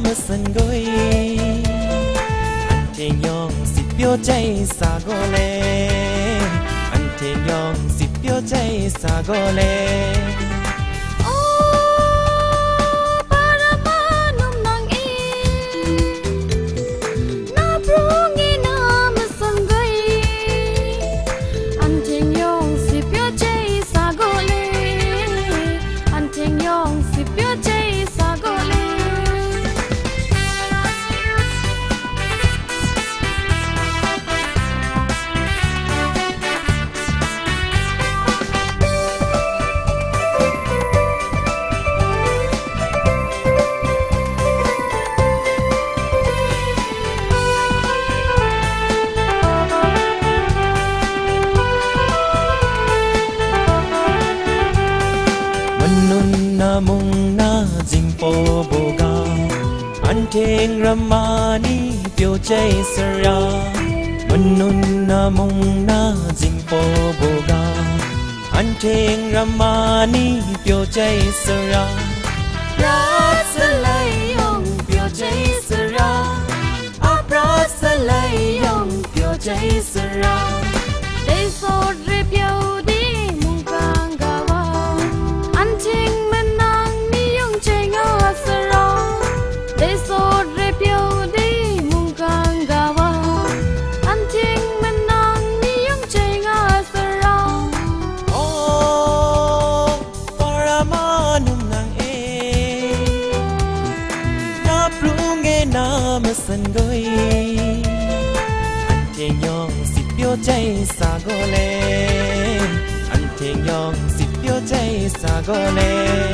mà sân gối anh thề nhong xịt biểu cháy xa gô lê anh thề nhong xịt biểu cháy xa gô lê mong na dinh po boga an theng ramani biểu cháy sara manun na mong na dinh po boga an theng ramani biểu cháy sara rasalai yong biểu cháy sara abrasalai yong biểu cháy sara they so re biểu đi mong kang gawa an theng sân gối anh thề nhong xịt biểu cháy xa gô lê anh thề nhong xịt biểu cháy xa gô lê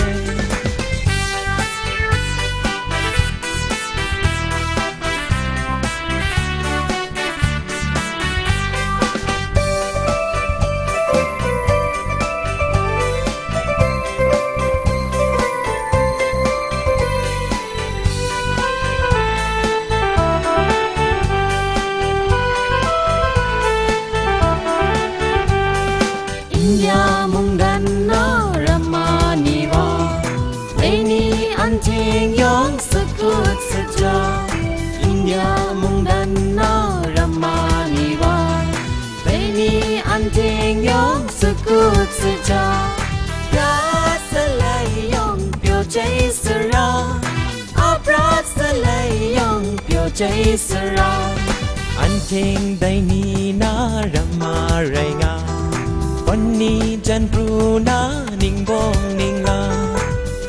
India mong dan na ramani wa Leini anting yong sekut seja India mong dan na ramani wa Leini anting yong sekut seja Rasalai yong biểu cháy sara Abrasalai yong biểu cháy sara Anting dai ni na ramarai nga Pani jan pruna ning bong ning la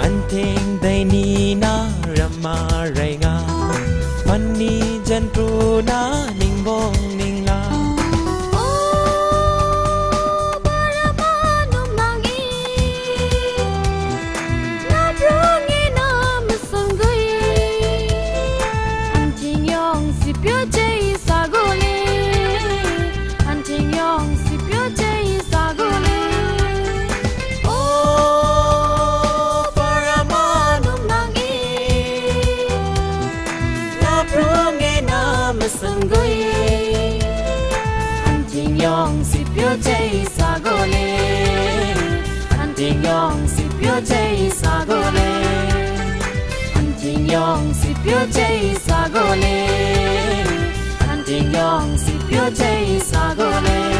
an theng dai ni na rama rai nga Pani jan pruna ning bong ning la sân gối anh thề nhong xịt biểu cháy xa gô lê anh thề nhong xịt biểu cháy xa gô lê anh thề nhong xịt biểu cháy xa gô lê anh thề nhong xịt biểu cháy xa gô lê